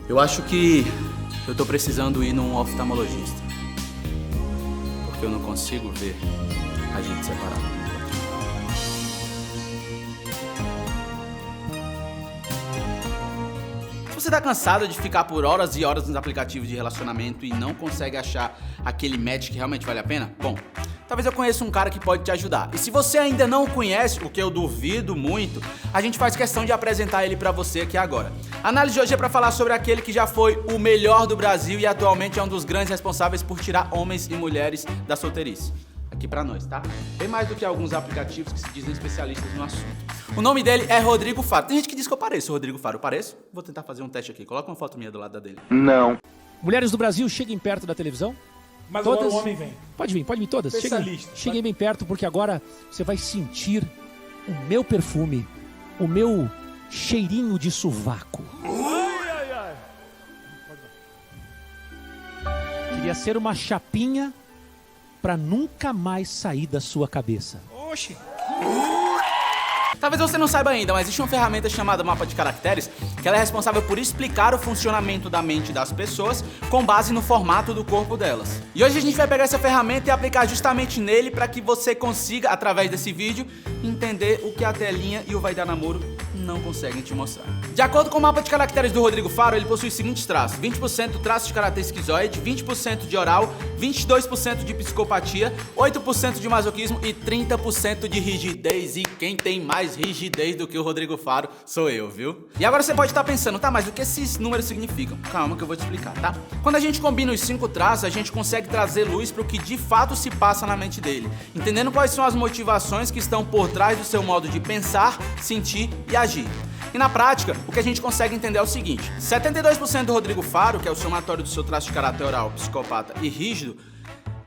Eu acho que eu tô precisando ir num oftalmologista. Porque eu não consigo ver a gente separado. Se você tá cansado de ficar por horas e horas nos aplicativos de relacionamento e não consegue achar aquele match que realmente vale a pena, bom, talvez eu conheça um cara que pode te ajudar. E se você ainda não o conhece, o que eu duvido muito, a gente faz questão de apresentar ele pra você aqui agora. A análise de hoje é pra falar sobre aquele que já foi o melhor do Brasil e atualmente é um dos grandes responsáveis por tirar homens e mulheres da solteirice. Aqui pra nós, tá? Bem mais do que alguns aplicativos que se dizem especialistas no assunto. O nome dele é Rodrigo Faro. Tem gente que diz que eu pareço o Rodrigo Faro. Eu pareço? Vou tentar fazer um teste aqui. Coloca uma foto minha do lado da dele. Não. Mulheres do Brasil, cheguem perto da televisão. Mas todas... agora o homem vem. Pode vir todas. Especialista. Cheguem bem perto, porque agora você vai sentir o meu perfume, o meu cheirinho de sovaco. Ai, ai, ai. Queria ser uma chapinha pra nunca mais sair da sua cabeça. Oxi. Talvez você não saiba ainda, mas existe uma ferramenta chamada Mapa de Caracteres, que ela é responsável por explicar o funcionamento da mente das pessoas com base no formato do corpo delas. E hoje a gente vai pegar essa ferramenta e aplicar justamente nele para que você consiga, através desse vídeo, entender o que a telinha e o Vai Dar Namoro não conseguem te mostrar. De acordo com o Mapa de Caracteres do Rodrigo Faro, ele possui os seguintes traços: 20% traços de caráter esquizoide, 20% de oral, 22% de psicopatia, 8% de masoquismo e 30% de rigidez. E quem tem mais rigidez do que o Rodrigo Faro sou eu, viu? E agora você pode estar pensando, tá, mas o que esses números significam? Calma que eu vou te explicar, tá? Quando a gente combina os 5 traços, a gente consegue trazer luz para o que de fato se passa na mente dele, entendendo quais são as motivações que estão por trás do seu modo de pensar, sentir e agir. E na prática, o que a gente consegue entender é o seguinte: 72% do Rodrigo Faro, que é o somatório do seu traço de caráter oral, psicopata e rígido,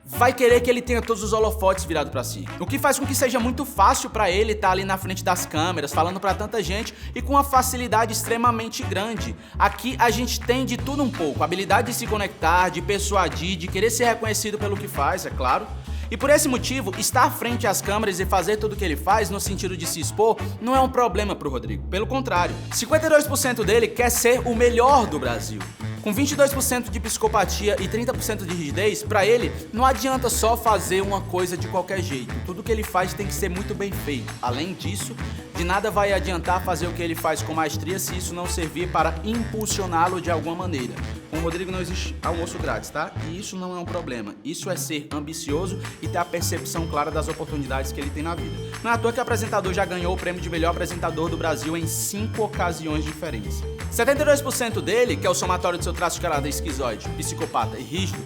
vai querer que ele tenha todos os holofotes virados pra si. O que faz com que seja muito fácil pra ele estar ali na frente das câmeras, falando pra tanta gente e com uma facilidade extremamente grande. Aqui a gente tem de tudo um pouco: habilidade de se conectar, de persuadir, de querer ser reconhecido pelo que faz, é claro. E por esse motivo, estar frente às câmeras e fazer tudo o que ele faz, no sentido de se expor, não é um problema pro Rodrigo. Pelo contrário, 52% dele quer ser o melhor do Brasil. Com 22% de psicopatia e 30% de rigidez, pra ele, não adianta só fazer uma coisa de qualquer jeito. Tudo que ele faz tem que ser muito bem feito. Além disso, de nada vai adiantar fazer o que ele faz com maestria se isso não servir para impulsioná-lo de alguma maneira. Com o Rodrigo não existe almoço grátis, tá? E isso não é um problema. Isso é ser ambicioso e ter a percepção clara das oportunidades que ele tem na vida. Não é à toa que o apresentador já ganhou o prêmio de melhor apresentador do Brasil em 5 ocasiões diferentes. 72% dele, que é o somatório do seu traço de caráter esquizoide, psicopata e rígido,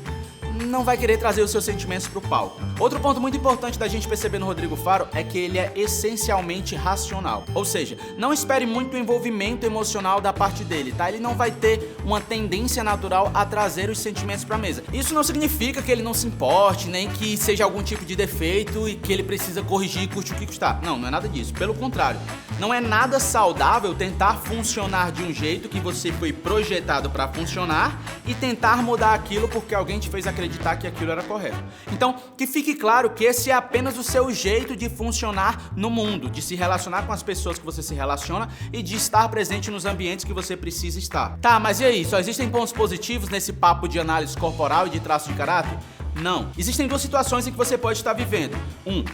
não vai querer trazer os seus sentimentos pro palco. Outro ponto muito importante da gente perceber no Rodrigo Faro é que ele é essencialmente racional. Ou seja, não espere muito envolvimento emocional da parte dele, tá? Ele não vai ter uma tendência natural a trazer os sentimentos pra mesa. Isso não significa que ele não se importe, nem que seja algum tipo de defeito e que ele precisa corrigir, custe o que custar. Não, não é nada disso. Pelo contrário, não é nada saudável tentar funcionar de um jeito que você foi projetado pra funcionar e tentar mudar aquilo porque alguém te fez acreditar que aquilo era correto. Então, que fique claro que esse é apenas o seu jeito de funcionar no mundo, de se relacionar com as pessoas que você se relaciona e de estar presente nos ambientes que você precisa estar. Tá, mas e aí? Só existem pontos positivos nesse papo de análise corporal e de traço de caráter? Não. Existem 2 situações em que você pode estar vivendo.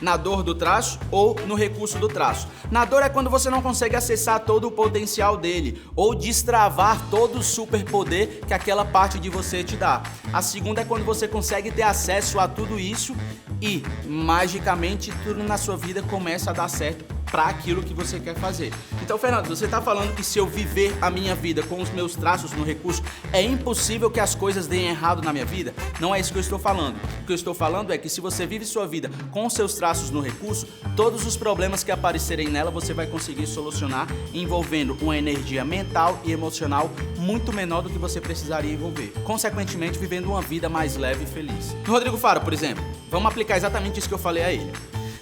Na dor do traço ou no recurso do traço. Na dor é quando você não consegue acessar todo o potencial dele ou destravar todo o superpoder que aquela parte de você te dá. A segunda é quando você consegue ter acesso a tudo isso e, magicamente, tudo na sua vida começa a dar certo para aquilo que você quer fazer. Então, Fernando, você tá falando que se eu viver a minha vida com os meus traços no recurso, é impossível que as coisas deem errado na minha vida? Não é isso que eu estou falando. O que eu estou falando é que se você vive sua vida com os seus traços no recurso, todos os problemas que aparecerem nela você vai conseguir solucionar envolvendo uma energia mental e emocional muito menor do que você precisaria envolver. Consequentemente, vivendo uma vida mais leve e feliz. No Rodrigo Faro, por exemplo, vamos aplicar exatamente isso que eu falei a ele.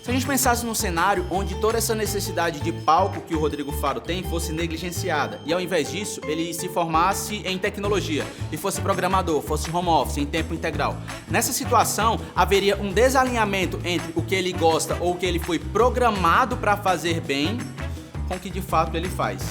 Se a gente pensasse num cenário onde toda essa necessidade de palco que o Rodrigo Faro tem fosse negligenciada e ao invés disso ele se formasse em tecnologia e fosse programador, fosse home office em tempo integral. Nessa situação haveria um desalinhamento entre o que ele gosta ou o que ele foi programado para fazer bem com o que de fato ele faz.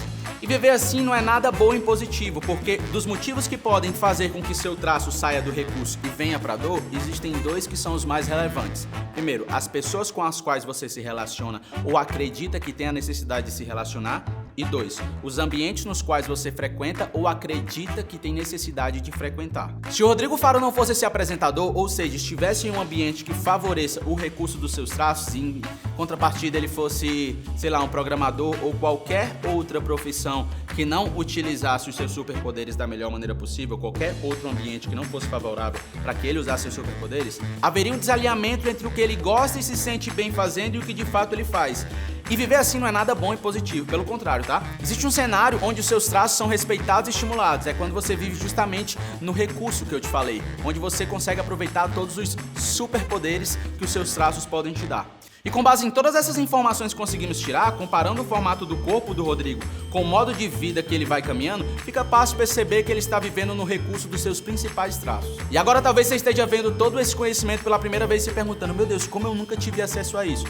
E viver assim não é nada bom e positivo, porque dos motivos que podem fazer com que seu traço saia do recurso e venha para a dor, existem dois que são os mais relevantes. Primeiro, as pessoas com as quais você se relaciona ou acredita que tem a necessidade de se relacionar. E 2, os ambientes nos quais você frequenta ou acredita que tem necessidade de frequentar. Se o Rodrigo Faro não fosse esse apresentador, ou seja, estivesse em um ambiente que favoreça o recurso dos seus traços, e em contrapartida ele fosse, sei lá, um programador ou qualquer outra profissão que não utilizasse os seus superpoderes da melhor maneira possível, qualquer outro ambiente que não fosse favorável para que ele usasse seus superpoderes, haveria um desalinhamento entre o que ele gosta e se sente bem fazendo e o que de fato ele faz. E viver assim não é nada bom e positivo, pelo contrário, tá? Existe um cenário onde os seus traços são respeitados e estimulados. É quando você vive justamente no recurso que eu te falei, onde você consegue aproveitar todos os superpoderes que os seus traços podem te dar. E com base em todas essas informações que conseguimos tirar, comparando o formato do corpo do Rodrigo com o modo de vida que ele vai caminhando, fica fácil perceber que ele está vivendo no recurso dos seus principais traços. E agora talvez você esteja vendo todo esse conhecimento pela primeira vez e se perguntando: meu Deus, como eu nunca tive acesso a isso?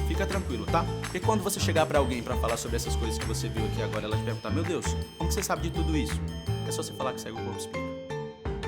Fica tranquilo, tá? Porque quando você chegar pra alguém pra falar sobre essas coisas que você viu aqui agora, ela te perguntar: meu Deus, como que você sabe de tudo isso? É só você falar que segue o corpo explica.